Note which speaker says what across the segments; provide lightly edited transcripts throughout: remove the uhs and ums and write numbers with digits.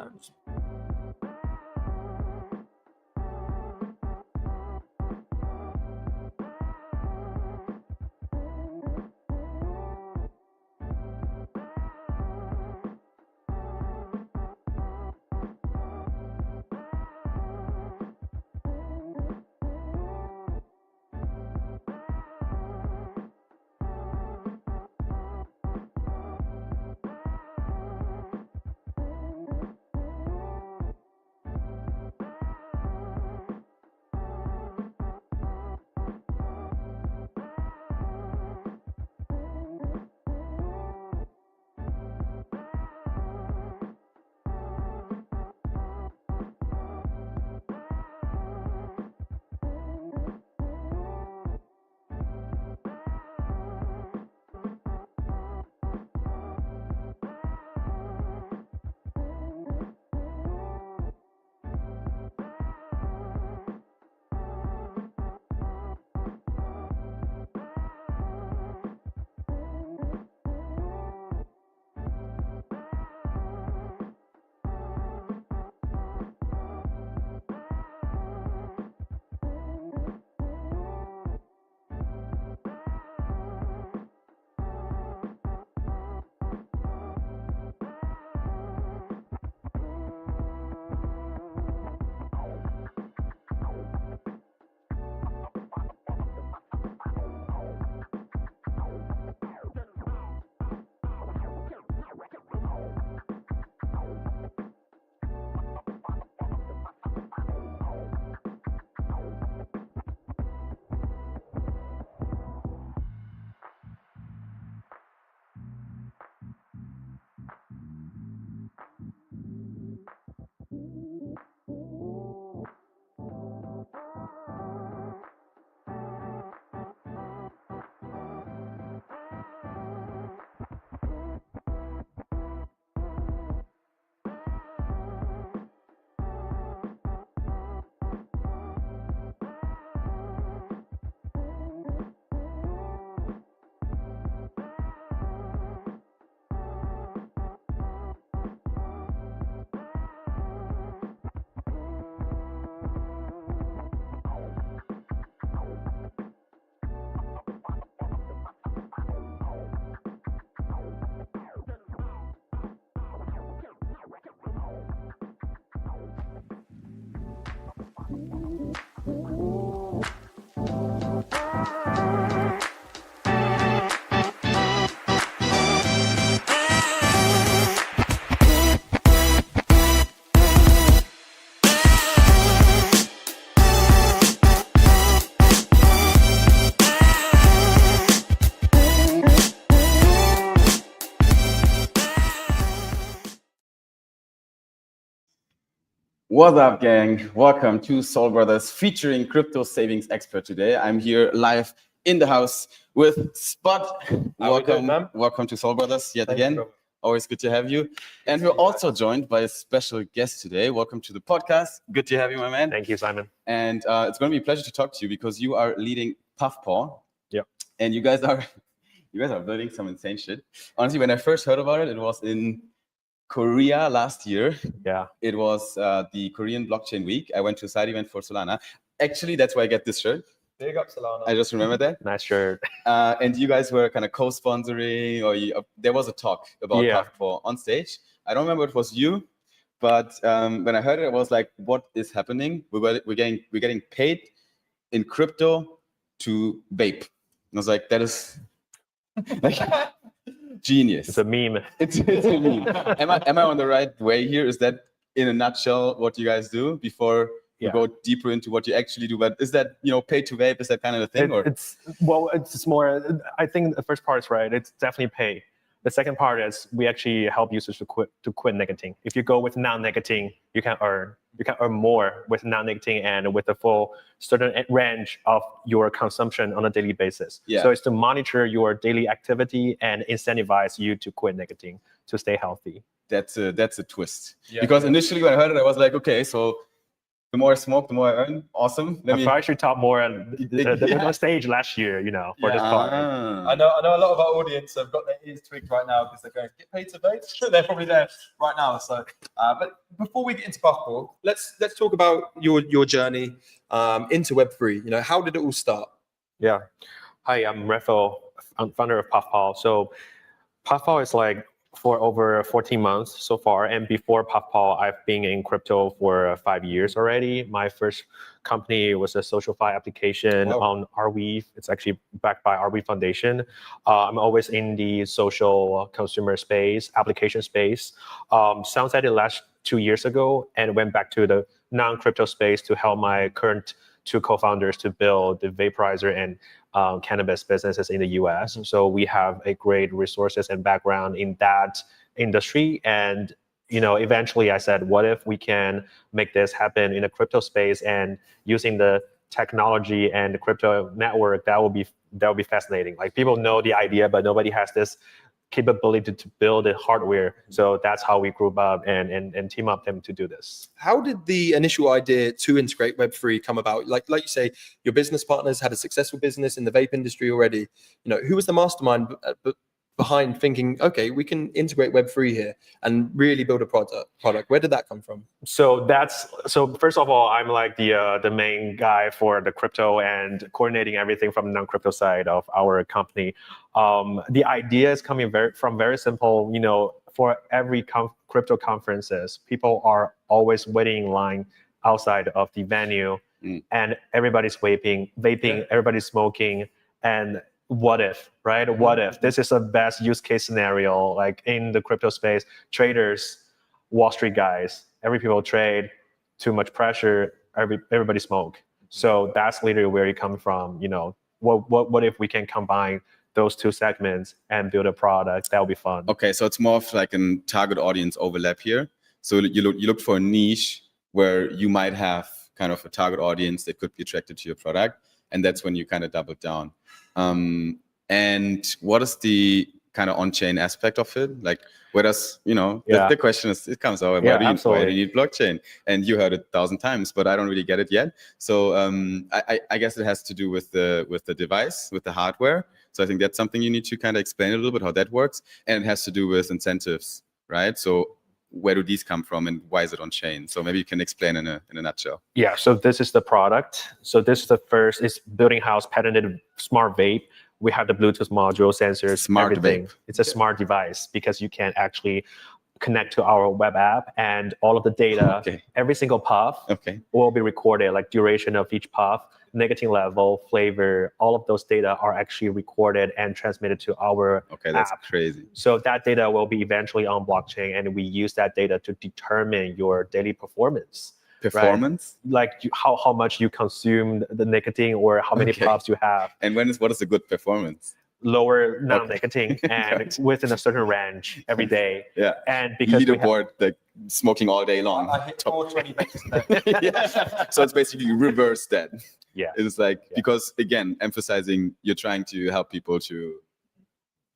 Speaker 1: Lounge.
Speaker 2: What's up, gang? Welcome to Soul Brothers featuring crypto savings expert today. I'm here live in the house with Spot. Welcome to Soul Brothers yet again. Always good to have you. And we're also joined by a special guest today. Welcome to the podcast. Good to have you, my man.
Speaker 3: Thank you, Simon.
Speaker 2: And it's going to be a pleasure to talk to you because you are leading PuffPaw.
Speaker 3: Yep.
Speaker 2: And you guys are building some insane shit. Honestly, when I first heard about it, it was in Korea last year.
Speaker 3: Yeah.
Speaker 2: It was the Korean blockchain week. I went to a side event for Solana. Actually, that's why I get this shirt.
Speaker 1: Big up Solana.
Speaker 2: I just remember that.
Speaker 3: Nice shirt.
Speaker 2: And you guys were kind of co-sponsoring, or there was a talk about PuffPaw on stage. I don't remember if it was you, but when I heard it, I was like, "What is happening? We're getting paid in crypto to vape." And I was like, "That is like." Genius.
Speaker 3: It's a meme.
Speaker 2: It's a meme. Am I on the right way here? Is that in a nutshell what you guys do before we go deeper into what you actually do? But is that, Pay2Vape, is that kind of a thing?
Speaker 3: It's more, I think the first part is right. It's definitely pay. The second part is we actually help users to quit nicotine. If you go with non-nicotine, you can earn more with non-nicotine and with the full certain range of your consumption on a daily basis.
Speaker 2: Yeah.
Speaker 3: So it's to monitor your daily activity and incentivize you to quit nicotine to stay healthy.
Speaker 2: That's a twist. Yeah. Because initially when I heard it, I was like, okay, so The more I smoke, the more I earn. Awesome.
Speaker 3: I probably should talk more on the stage last year, for this part.
Speaker 1: I know a lot of our audience have got their ears tweaked right now because they're going, get paid to vape. They're probably there right now. So, but before we get into PuffPaw, let's talk about your journey into Web3. How did it all start?
Speaker 3: Yeah. Hi, I'm Raphael. I'm founder of PuffPaw. So PuffPaw is like for over 14 months so far. And before PuffPaw, I've been in crypto for 5 years already. My first company was a SocialFi application on Arweave. It's actually backed by Arweave Foundation. I'm always in the social consumer space, application space. Sunsetted last 2 years ago and went back to the non-crypto space to help my current 2 co-founders to build the vaporizer and cannabis businesses in the US. So we have a great resources and background in that industry. And, eventually I said, what if we can make this happen in a crypto space and using the technology and the crypto network, that will be fascinating. Like people know the idea, but nobody has this capability to build the hardware. So that's how we grew up and team up them to do this.
Speaker 1: How did the initial idea to integrate Web3 come about? Like you say, your business partners had a successful business in the vape industry already. Who was the mastermind behind thinking, okay, we can integrate Web3 here and really build a product? Where did that come from?
Speaker 3: So first of all, I'm like the main guy for the crypto and coordinating everything from the non-crypto side of our company. The idea is coming from very simple. For every crypto conferences, people are always waiting in line outside of the venue, and everybody's vaping, everybody's smoking, and what if, right? What if this is the best use case scenario, like in the crypto space, traders, Wall Street guys, every people trade, too much pressure, everybody smoke. So that's literally where it comes from. What if we can combine those 2 segments and build a product that will be fun?
Speaker 2: Okay, so it's more of like a target audience overlap here. So you look for a niche where you might have kind of a target audience that could be attracted to your product, and that's when you kind of double down. And what is the kind of on-chain aspect of it? Like, where does, the question is, it comes out, why do you need blockchain? And you heard it 1,000 times, but I don't really get it yet. So I guess it has to do with the device, with the hardware. So I think that's something you need to kind of explain a little bit how that works. And it has to do with incentives, right? So where do these come from and why is it on chain? So maybe you can explain in a nutshell.
Speaker 3: Yeah, so this is the product. So this is the first, it's Building House patented smart vape. We have the Bluetooth module, sensors,
Speaker 2: smart
Speaker 3: everything.
Speaker 2: Vape.
Speaker 3: It's a smart device because you can actually connect to our web app and all of the data, every single puff will be recorded, like duration of each puff, nicotine level, flavor, all of those data are actually recorded and transmitted to our
Speaker 2: that's
Speaker 3: app.
Speaker 2: Crazy.
Speaker 3: So that data will be eventually on blockchain, and we use that data to determine your daily performance.
Speaker 2: Performance?
Speaker 3: Right? Like how much you consume the nicotine or how many puffs you have.
Speaker 2: And what is a good performance?
Speaker 3: Lower non-nicotine and within a certain range every day.
Speaker 2: Yeah.
Speaker 3: And because
Speaker 2: you leaderboard like smoking all day long.
Speaker 1: I hit 420 vapes.
Speaker 2: So it's basically reverse that.
Speaker 3: Yeah.
Speaker 2: It's like because again, emphasizing you're trying to help people to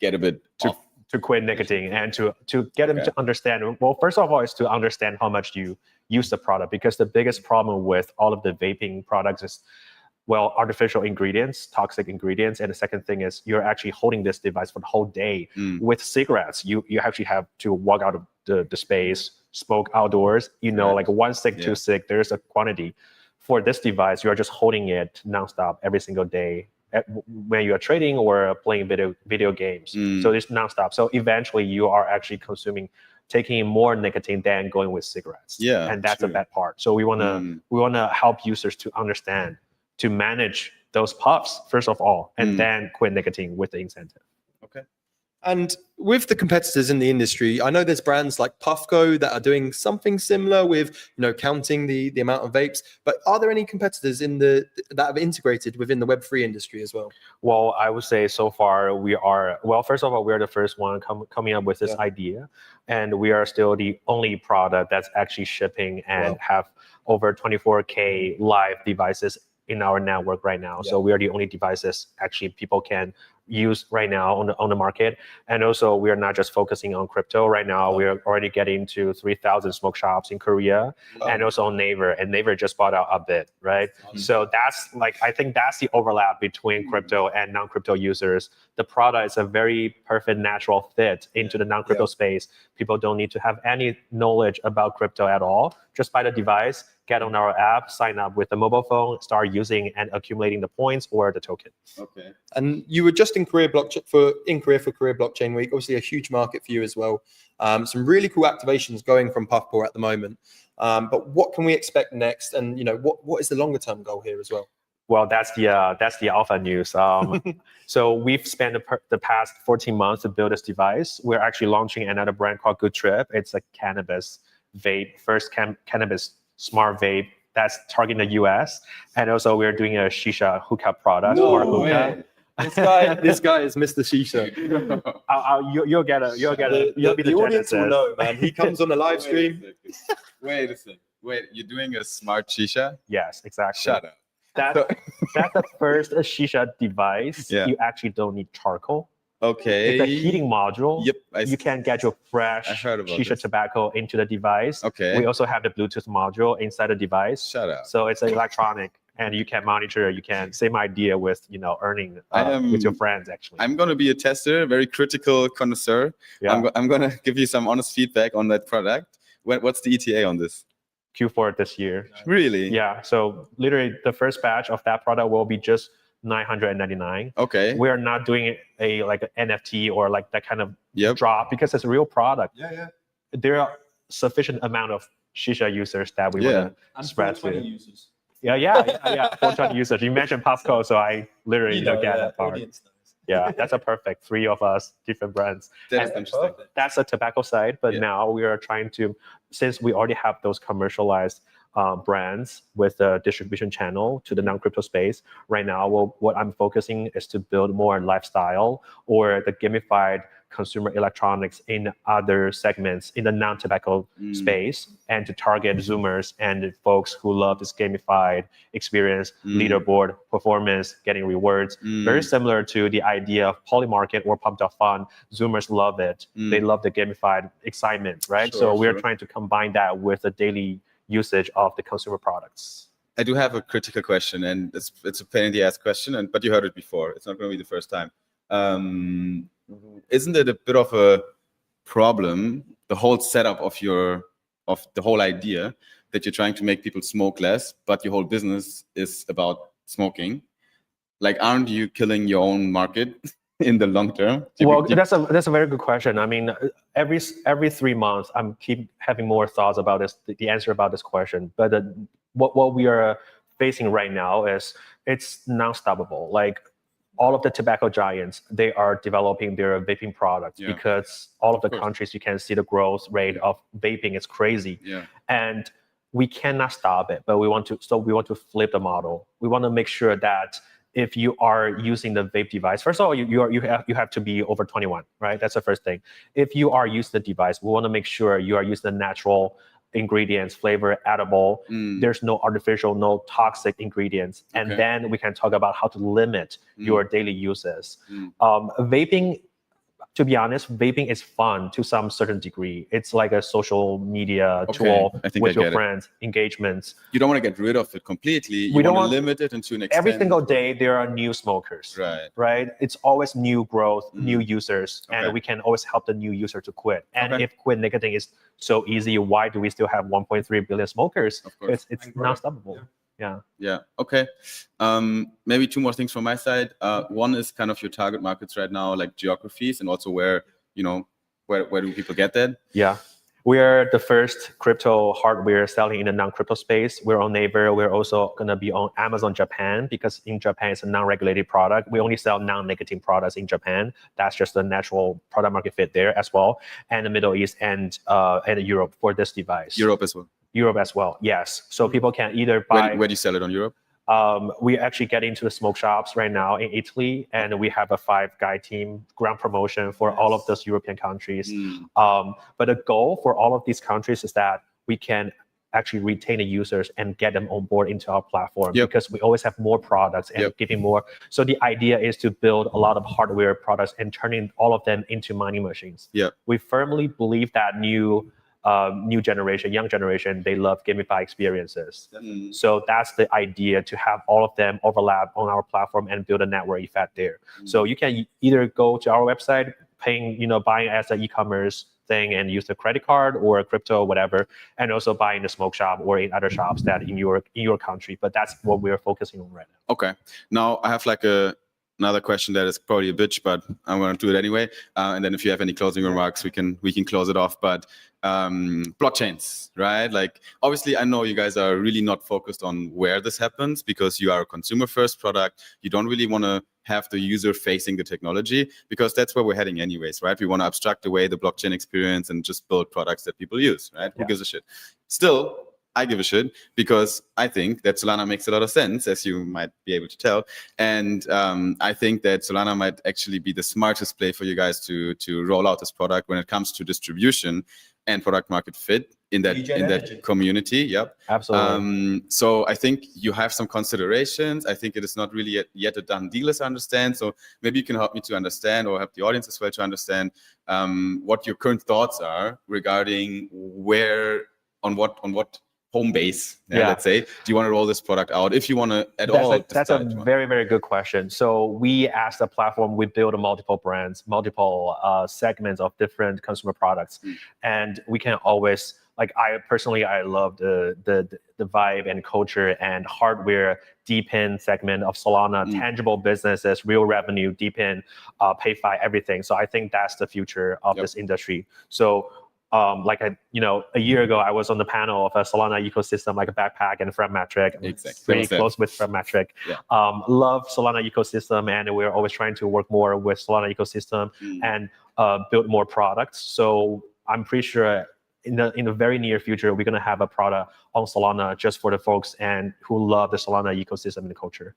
Speaker 2: get a bit
Speaker 3: to quit nicotine and to get them to understand. Well, first of all, is to understand how much you use the product, because the biggest problem with all of the vaping products is, well, artificial ingredients, toxic ingredients. And the second thing is you're actually holding this device for the whole day. With cigarettes, you actually have to walk out of the space, smoke outdoors, like 1 stick, 2 stick, there's a quantity. For this device, you're just holding it nonstop every single day when you are trading or playing video games. So it's nonstop. So eventually you are actually taking in more nicotine than going with cigarettes.
Speaker 2: Yeah,
Speaker 3: and that's a bad part. So we wanna help users to understand, to manage those puffs first of all, and then quit nicotine with the incentive.
Speaker 1: Okay. And with the competitors in the industry, I know there's brands like Puffco that are doing something similar with, counting the amount of vapes. But are there any competitors that have integrated within the Web3 industry as well?
Speaker 3: Well, I would say so far first of all, we're the first one coming up with this idea, and we are still the only product that's actually shipping and have over 24K live devices in our network right now. So we are the only devices actually people can use right now on the market. And also, we are not just focusing on crypto right now. We are already getting to 3,000 smoke shops in Korea, and also on Naver. And Naver just bought out a bit, right? So that's like, I think that's the overlap between crypto and non-crypto users. The product is a very perfect natural fit into the non-crypto space. People don't need to have any knowledge about crypto at all. Just buy the device, get on our app, sign up with the mobile phone, start using and accumulating the points or the token.
Speaker 2: Okay.
Speaker 1: And you were just in Korea for Korea Blockchain Week. Obviously, a huge market for you as well. Some really cool activations going from PuffPaw at the moment. But what can we expect next? And what is the longer term goal here as well?
Speaker 3: Well, that's the alpha news. So we've spent the past 14 months to build this device. We're actually launching another brand called Good Trip. It's a cannabis vape, first cannabis smart vape that's targeting the US. And also we're doing a shisha hookah product.
Speaker 1: This guy is Mr. Shisha.
Speaker 3: You'll get it. You'll be the
Speaker 1: audience will know, man. He comes on the live stream.
Speaker 2: Wait a second. Wait, you're doing a smart shisha?
Speaker 3: Yes, exactly.
Speaker 2: Shut up.
Speaker 3: That's the first shisha device. You actually don't need charcoal.
Speaker 2: Okay.
Speaker 3: It's a heating module.
Speaker 2: Yep.
Speaker 3: You can get your fresh shisha tobacco into the device.
Speaker 2: Okay.
Speaker 3: We also have the Bluetooth module inside the device.
Speaker 2: Shut up.
Speaker 3: So it's electronic, and you can monitor. You can same idea with earning with your friends. Actually,
Speaker 2: I'm gonna be a tester, very critical connoisseur.
Speaker 3: Yeah.
Speaker 2: I'm gonna give you some honest feedback on that product. What's the ETA on this?
Speaker 3: Q4 this year.
Speaker 2: Really?
Speaker 3: Yeah. So literally, the first batch of that product will be just $999.
Speaker 2: Okay.
Speaker 3: We are not doing like an NFT or like that kind of drop because it's a real product.
Speaker 1: Yeah.
Speaker 3: There are sufficient amount of shisha users that we want to spread to.
Speaker 1: Users.
Speaker 3: Yeah. 420 users. You mentioned PuffPaw, so I literally get that part. Yeah, that's a perfect 3 of us, different brands.
Speaker 2: That's interesting.
Speaker 3: That's a tobacco side, but now we are trying to, since we already have those commercialized brands with a distribution channel to the non-crypto space. Right now, what I'm focusing is to build more lifestyle or the gamified consumer electronics in other segments in the non-tobacco space, and to target Zoomers and folks who love this gamified experience, leaderboard performance, getting rewards. Very similar to the idea of Polymarket or Pump.Fun. Zoomers love it. They love the gamified excitement, right? So we're trying to combine that with the daily usage of the consumer products.
Speaker 2: I do have a critical question, and it's a pain in the ass question, but you heard it before. It's not going to be the first time. Isn't it a bit of a problem, the whole setup of the whole idea, that you're trying to make people smoke less, but your whole business is about smoking? Like, aren't you killing your own market in the long term?
Speaker 3: That's a very good question. I mean, every 3 months, I'm keep having more thoughts about this, the answer about this question. But what we are facing right now is it's non-stoppable. Like, all of the tobacco giants, they are developing their vaping products because all of the countries, you can see the growth rate of vaping is crazy. And we cannot stop it, but we want to flip the model. We want to make sure that if you are using the vape device, first of all, you have to be over 21, right? That's the first thing. If you are using the device, we want to make sure you are using the natural ingredients, flavor, edible. There's no artificial, no toxic ingredients. And then we can talk about how to limit your daily uses. Vaping, to be honest, vaping is fun to some certain degree. It's like a social media tool with your friends, engagements.
Speaker 2: You don't want to get rid of it completely. You want to limit it into an extent.
Speaker 3: Every single day, there are new smokers. Right? It's always new growth, new users, and we can always help the new user to quit. And if quit nicotine is so easy, why do we still have 1.3 billion smokers?
Speaker 2: Of course.
Speaker 3: It's non-stoppable. Yeah.
Speaker 2: Okay. Maybe 2 more things from my side. One is kind of your target markets right now, like geographies, and also where do people get that?
Speaker 3: Yeah. We are the first crypto hardware selling in the non-crypto space. We're on Naver. We're also going to be on Amazon Japan, because in Japan, it's a non-regulated product. We only sell non-nicotine products in Japan. That's just the natural product market fit there as well. And the Middle East and Europe for this device.
Speaker 2: Europe as well.
Speaker 3: Europe as well, yes. So people can either buy.
Speaker 2: Where do you sell it on Europe?
Speaker 3: We actually get into the smoke shops right now in Italy, and we have a 5-guy team ground promotion for all of those European countries. But the goal for all of these countries is that we can actually retain the users and get them on board into our platform,
Speaker 2: Yep.
Speaker 3: because we always have more products and
Speaker 2: Yep.
Speaker 3: giving more. So the idea is to build a lot of hardware products and turning all of them into money machines.
Speaker 2: Yep.
Speaker 3: We firmly believe that young generation, they love gamified experiences.
Speaker 2: Mm.
Speaker 3: So that's the idea, to have all of them overlap on our platform and build a network effect there. So you can either go to our website, buying as an e-commerce thing and use the credit card or crypto, whatever, and also buy in the smoke shop or in other shops that in your country. But that's what we're focusing on right now.
Speaker 2: Okay. Now I have like another question that is probably a bitch, but I'm going to do it anyway. And then if you have any closing remarks, we can close it off. But blockchains, right? Like, obviously, I know you guys are really not focused on where this happens, because you are a consumer first product. You don't really want to have the user facing the technology, because that's where we're heading anyways, right? We want to abstract away the blockchain experience and just build products that people use, right? Who gives a shit? Still, I give a shit, because I think that Solana makes a lot of sense, as you might be able to tell. And I think that Solana might actually be the smartest play for you guys to roll out this product when it comes to distribution and product market fit in that community. Yep.
Speaker 3: Absolutely.
Speaker 2: So I think you have some considerations. I think it is not really yet a done deal, as I understand. So maybe you can help me to understand, or help the audience as well to understand what your current thoughts are regarding on what home base, let's say, do you want to roll this product out, if you want to at all?
Speaker 3: That's a very, very good question. So we, as the platform, we build multiple brands, multiple segments of different consumer products, and we can always, like, I personally, I love the vibe and culture and hardware deep in segment of Solana, tangible businesses, real revenue, deep in PayFi, everything. So I think that's the future of this industry. So a year ago, I was on the panel of a Solana ecosystem, like a backpack and Frammetric. Pretty close with Frammetric. Love Solana ecosystem, and we're always trying to work more with Solana ecosystem and build more products. So I'm pretty sure in the very near future, we're going to have a product on Solana just for the folks and who love the Solana ecosystem and the culture.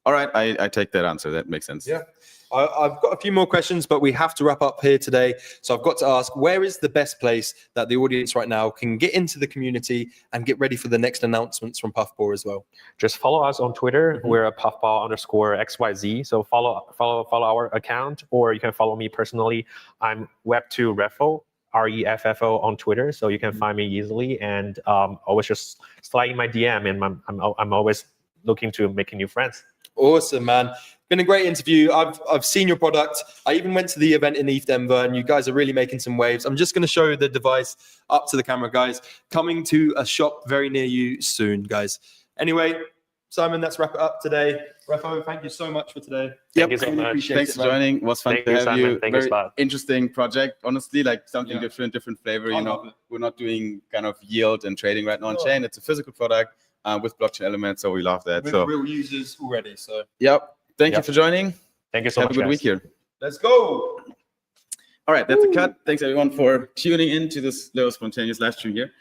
Speaker 2: All right, I take that answer. That makes sense.
Speaker 1: Yeah. I've got a few more questions, but we have to wrap up here today. So I've got to ask, where is the best place that the audience right now can get into the community and get ready for the next announcements from PuffPaw as well?
Speaker 3: Just follow us on Twitter. We're a PuffPaw_XYZ. So follow our account, or you can follow me personally. I'm Web2Refo, REFFO on Twitter. So you can find me easily, and always just slide in my DM, and I'm always looking to making new friends.
Speaker 1: Awesome, man. Been a great interview. I've seen your product. I even went to the event in ETH Denver, and you guys are really making some waves. I'm just going to show the device up to the camera, guys. Coming to a shop very near you soon, guys. Anyway, Simon, let's wrap it up today. Refo, thank you so much for today.
Speaker 3: Thank you so much.
Speaker 2: Thanks for joining. It was fun to have you.
Speaker 3: Thank you,
Speaker 2: Very interesting project, honestly, like something different flavor. We're not doing kind of yield and trading right now on chain. It's a physical product with blockchain elements, so we love that.
Speaker 1: With real users already. So
Speaker 2: Thank you for joining.
Speaker 3: Thank you so much.
Speaker 2: Have a good week here.
Speaker 1: Let's go.
Speaker 2: All right, that's a cut. Thanks everyone for tuning in to this little spontaneous live stream here.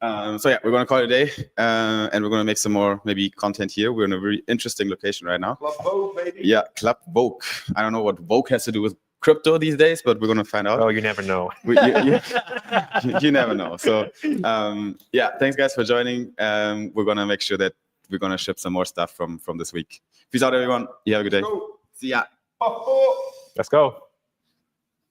Speaker 2: We're going to call it a day, and we're going to make some more maybe content here. We're in a very interesting location right now.
Speaker 1: Club Vogue, baby.
Speaker 2: Yeah, Club Vogue. I don't know what Vogue has to do with crypto these days, but we're going to find out.
Speaker 3: Oh, you never know.
Speaker 2: You never know. So thanks guys for joining. We're going to make sure that we're going to ship some more stuff from this week. Peace out, everyone. You have a good day. See ya.
Speaker 1: PuffPaw.
Speaker 3: Let's go.